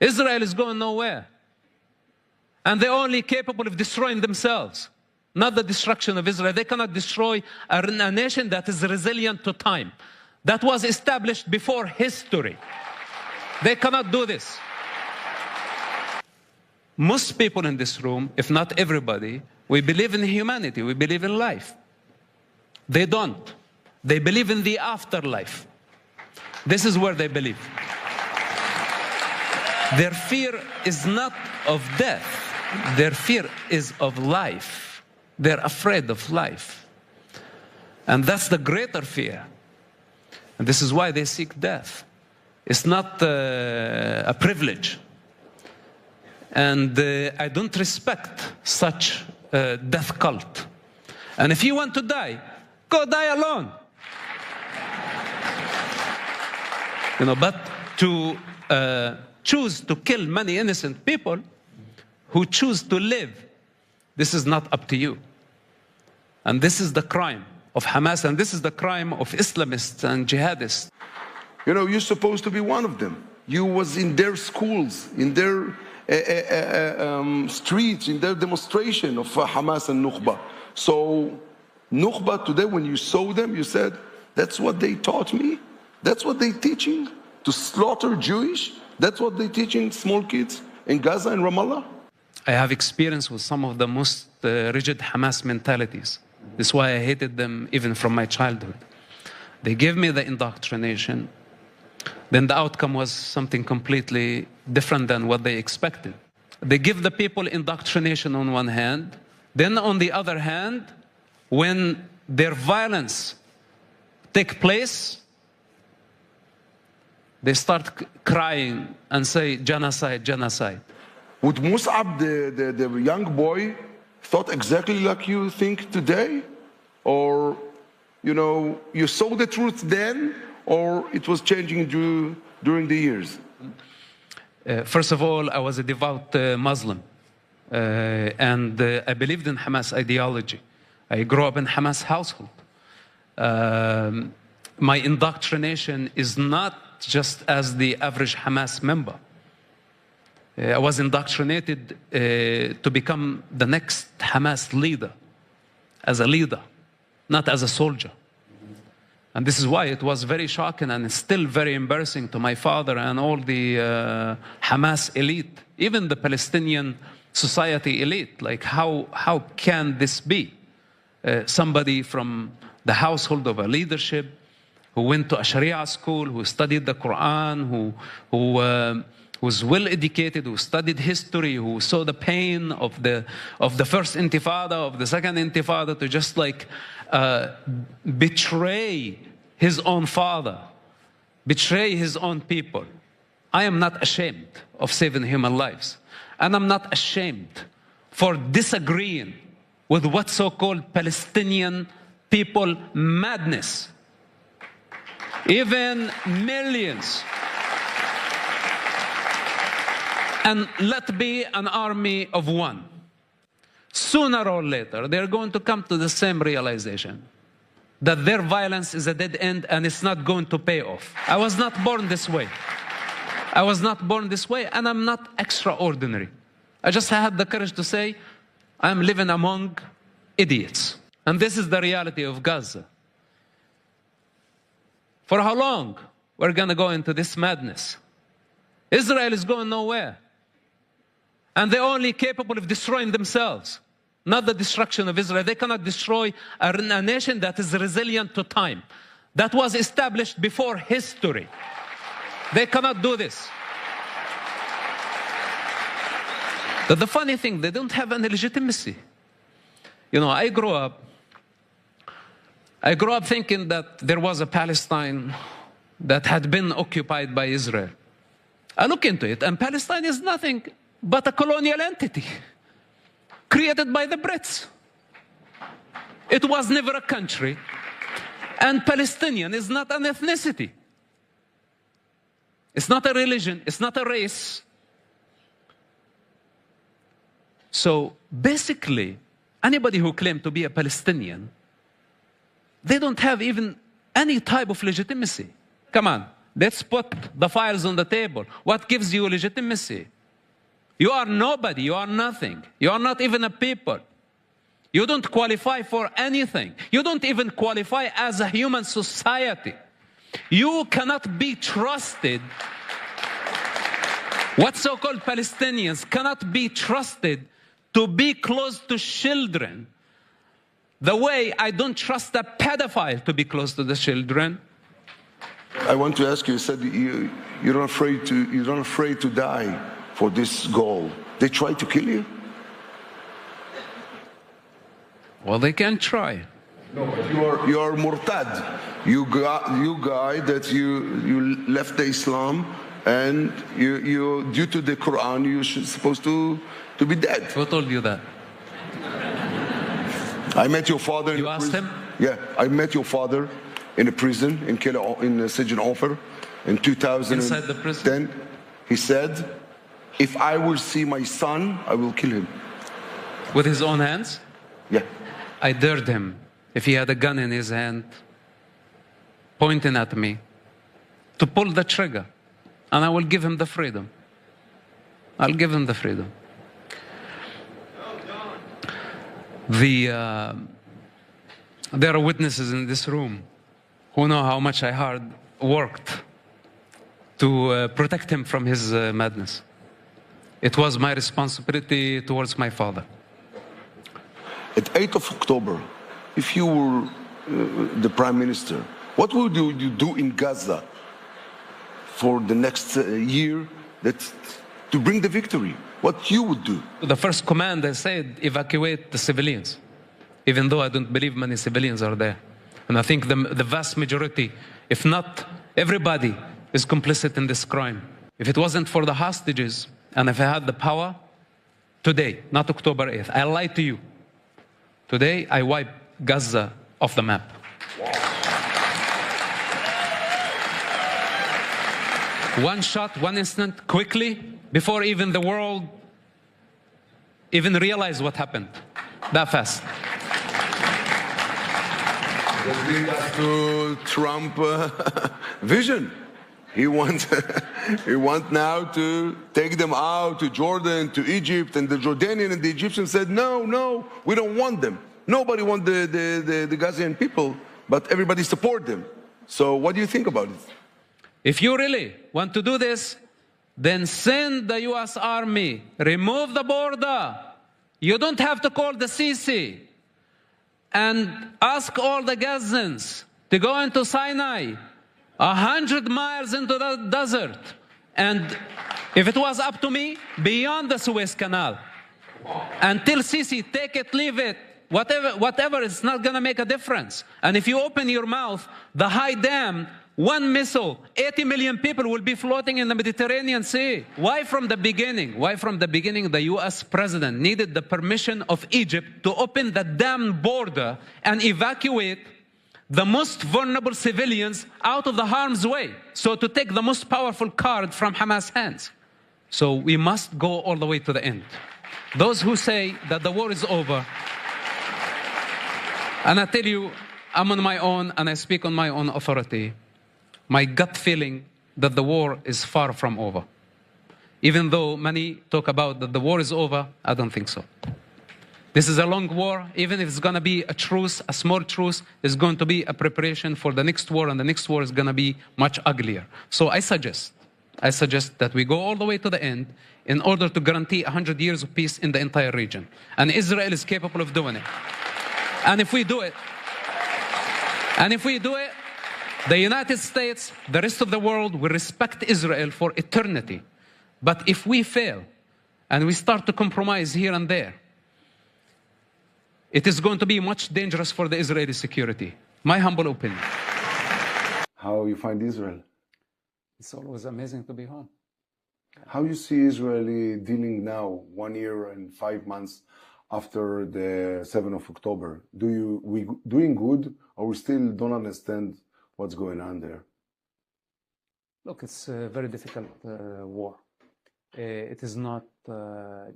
Israel is going nowhere. And they're only capable of destroying themselves, not the destruction of Israel. They cannot destroy a nation that is resilient to time, that was established before history. They cannot do this. Most people in this room, if not everybody, we believe in humanity, we believe in life. They don't. They believe in the afterlife. This is where they believe. Their fear is not of death. Their fear is of life. They're afraid of life. And that's the greater fear. And this is why they seek death. It's not a privilege. And I don't respect such death cult. And if you want to die, go die alone. You know, but to choose to kill many innocent people who choose to live, this is not up to you. And this is the crime of Hamas, and this is the crime of Islamists and jihadists. You know, you're supposed to be one of them. You was in their schools, in their streets, in their demonstration of Hamas and Nukhba. So Nukhba today, when you saw them, you said, that's what they taught me? That's what they're teaching? To slaughter Jewish? That's what they're teaching small kids in Gaza and Ramallah? I have experience with some of the most rigid Hamas mentalities. This is why I hated them even from my childhood. They gave me the indoctrination. Then the outcome was something completely different than what they expected. They give the people indoctrination on one hand. Then on the other hand, when their violence takes place, they start crying and say, genocide, genocide. Would Mosab, the young boy, thought exactly like you think today? Or, you know, you saw the truth then, or it was changing during the years? First of all, I was a devout Muslim. And I believed in Hamas ideology. I grew up in Hamas household. My indoctrination is not just as the average Hamas member. I was indoctrinated to become the next Hamas leader, as a leader, not as a soldier. And this is why it was very shocking and still very embarrassing to my father and all the Hamas elite, even the Palestinian society elite. Like, how can this be? Somebody from the household of a leadership who went to a Sharia school, who studied the Quran, who was well educated, who studied history, who saw the pain of the first intifada, of the second intifada, to just like betray his own father, betray his own people. I am not ashamed of saving human lives. And I'm not ashamed for disagreeing with what so-called Palestinian people madness. Even millions. And let be an army of one. Sooner or later, they're going to come to the same realization that their violence is a dead end and it's not going to pay off. I was not born this way. I was not born this way, and I'm not extraordinary. I just had the courage to say, I'm living among idiots. And this is the reality of Gaza. For how long we're going to go into this madness? Israel is going nowhere. And they're only capable of destroying themselves, not the destruction of Israel. They cannot destroy a nation that is resilient to time, that was established before history. They cannot do this. But the funny thing, they don't have any legitimacy. You know, I grew up thinking that there was a Palestine that had been occupied by Israel. I look into it, and Palestine is nothing but a colonial entity created by the Brits. It was never a country, and Palestinian is not an ethnicity. It's not a religion, it's not a race. So basically, anybody who claims to be a Palestinian, they don't have even any type of legitimacy. Come on, Let's put the files on the table. What gives you legitimacy? You are nobody. You are nothing. You are not even a people. You don't qualify for anything. You don't even qualify as a human society. You cannot be trusted. What so-called Palestinians cannot be trusted to be close to children the way I don't trust a pedophile to be close to the children. I want to ask you, you said you're not afraid to die for this goal. They try to kill you? Well, they can try. No, but you are murtad. You guy that you left the Islam, and you due to the Quran you're supposed to be dead. Who told you that? I met your father. You asked him? Yeah, I met your father in a prison in Sijin Ofer in 2010. Inside the prison? He said, "If I will see my son, I will kill him." With his own hands? Yeah. I dared him, if he had a gun in his hand, pointing at me, to pull the trigger, and I will give him the freedom. I'll give him the freedom. There are witnesses in this room who know how much I hard worked to protect him from his madness. It was my responsibility towards my father. At 8th of October, if you were the Prime Minister, what would you do in Gaza for the next year to bring the victory? What you would do? The first command I said, evacuate the civilians, even though I don't believe many civilians are there. And I think the vast majority, if not everybody, is complicit in this crime. If it wasn't for the hostages, and if I had the power, today, not October 8th, I lied to you. Today, I wipe Gaza off the map. One shot, one instant, quickly, before even the world even realized what happened. That fast. That brings us to Trump vision. He wants now to take them out to Jordan, to Egypt, and the Jordanian and the Egyptians said, no, we don't want them. Nobody wants the Gazian people, but everybody support them. So what do you think about it? If you really want to do this, then send the U.S. Army, remove the border. You don't have to call the Sisi, and ask all the Gazans to go into Sinai, 100 miles into the desert, and if it was up to me, beyond the Suez Canal, until Sisi, take it, leave it, whatever, it's not going to make a difference. And if you open your mouth, the high dam, one missile, 80 million people will be floating in the Mediterranean Sea. Why from the beginning? Why from the beginning the U.S. president needed the permission of Egypt to open the damn border and evacuate the most vulnerable civilians out of the harm's way? So to take the most powerful card from Hamas' hands. So we must go all the way to the end. Those who say that the war is over, and I tell you, I'm on my own and I speak on my own authority, my gut feeling that the war is far from over. Even though many talk about that the war is over, I don't think so. This is a long war. Even if it's going to be a truce, a small truce, it's going to be a preparation for the next war, and the next war is going to be much uglier. So I suggest that we go all the way to the end in order to guarantee 100 years of peace in the entire region. And Israel is capable of doing it. And if we do it, the United States, the rest of the world will respect Israel for eternity. But if we fail and we start to compromise here and there, it is going to be much dangerous for the Israeli security. My humble opinion. How you find Israel? It's always amazing to be home. How you see Israeli dealing now, 1 year and 5 months after the 7th of October? We doing good, or we still don't understand what's going on there? Look, it's a very difficult war. It is not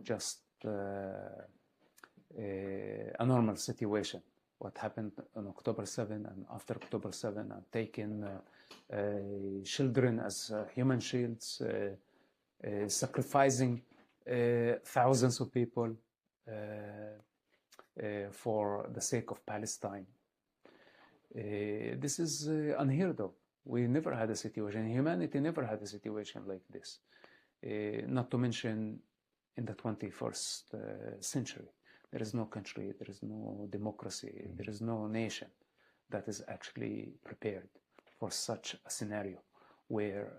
just a normal situation. what happened on October 7 and after October 7, and taking children as human shields, sacrificing thousands of people for the sake of Palestine. This is unheard of. We never had a situation, humanity never had a situation like this. Not to mention in the 21st century. There is no country, there is no democracy, there is no nation that is actually prepared for such a scenario where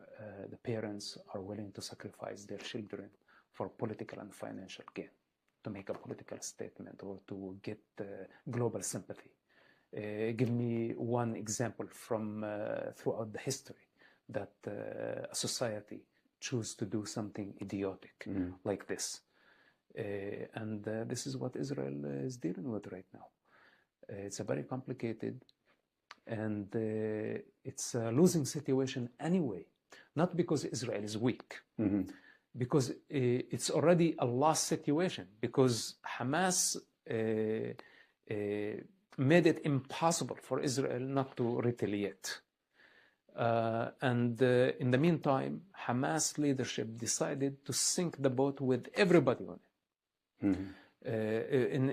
the parents are willing to sacrifice their children for political and financial gain, to make a political statement or to get global sympathy. Give me one example from throughout the history that a society choose to do something idiotic like this. And this is what Israel is dealing with right now. It's a very complicated and it's a losing situation anyway, not because Israel is weak, because it's already a lost situation, because Hamas made it impossible for Israel not to retaliate. And in the meantime, Hamas leadership decided to sink the boat with everybody on it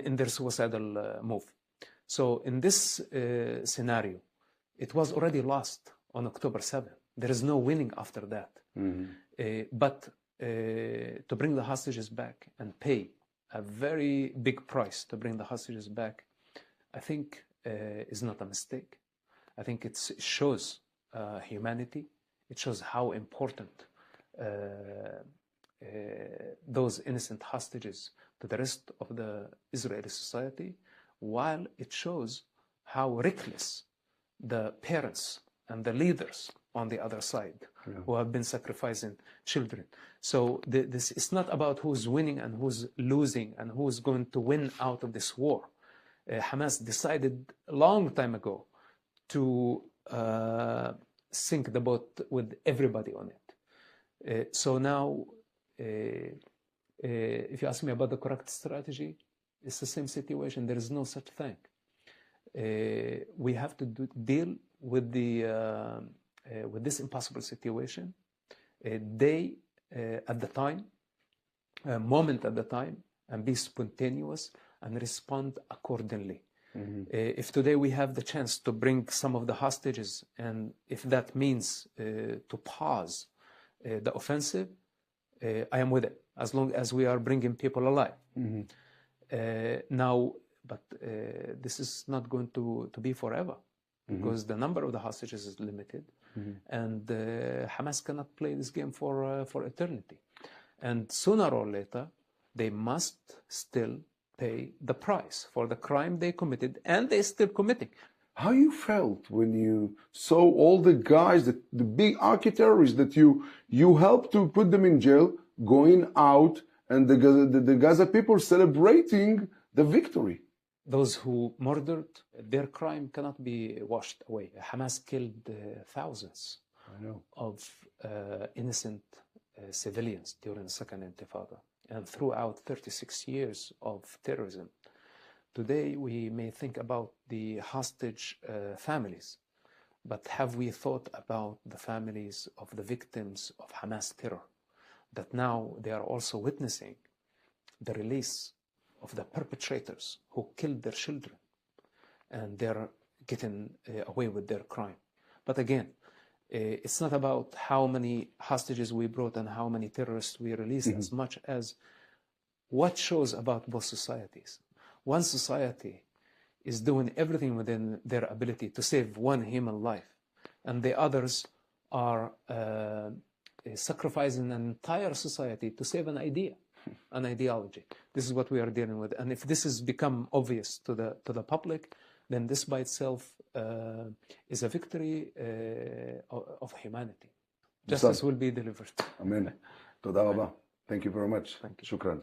in their suicidal move. So in this scenario, it was already lost on October 7. There is no winning after that. But to bring the hostages back and pay a very big price to bring the hostages back, I think is not a mistake. I think it shows humanity. It shows how important those innocent hostages to the rest of the Israeli society, while it shows how reckless the parents and the leaders on the other side who have been sacrificing children. So this is not about who's winning and who's losing and who's going to win out of this war. Hamas decided a long time ago to sink the boat with everybody on it. So now, if you ask me about the correct strategy, it's the same situation. There is no such thing. We have to deal with with this impossible situation, day at the time, moment at the time, and be spontaneous and respond accordingly. If today we have the chance to bring some of the hostages, and if that means to pause the offensive, I am with it, as long as we are bringing people alive. Now, but this is not going to be forever, because the number of the hostages is limited, and Hamas cannot play this game for eternity. And sooner or later, they must still pay the price for the crime they committed, and they're still committing. How you felt when you saw all the guys, the big archi-terrorists that you helped to put them in jail, going out, and the Gaza people celebrating the victory? Those who murdered, their crime cannot be washed away. Hamas killed thousands of innocent civilians during the Second Intifada, and throughout 36 years of terrorism. Today, we may think about the hostage families, but have we thought about the families of the victims of Hamas terror, that now they are also witnessing the release of the perpetrators who killed their children, and they're getting away with their crime? But again, it's not about how many hostages we brought and how many terrorists we released, as much as what shows about both societies. One society is doing everything within their ability to save one human life, and the others are sacrificing an entire society to save an idea, an ideology. This is what we are dealing with. And if this has become obvious to the public, then this by itself is a victory of humanity. Justice will be delivered. Amen. Toda rabba. Thank you very much. Thank you. Shukran.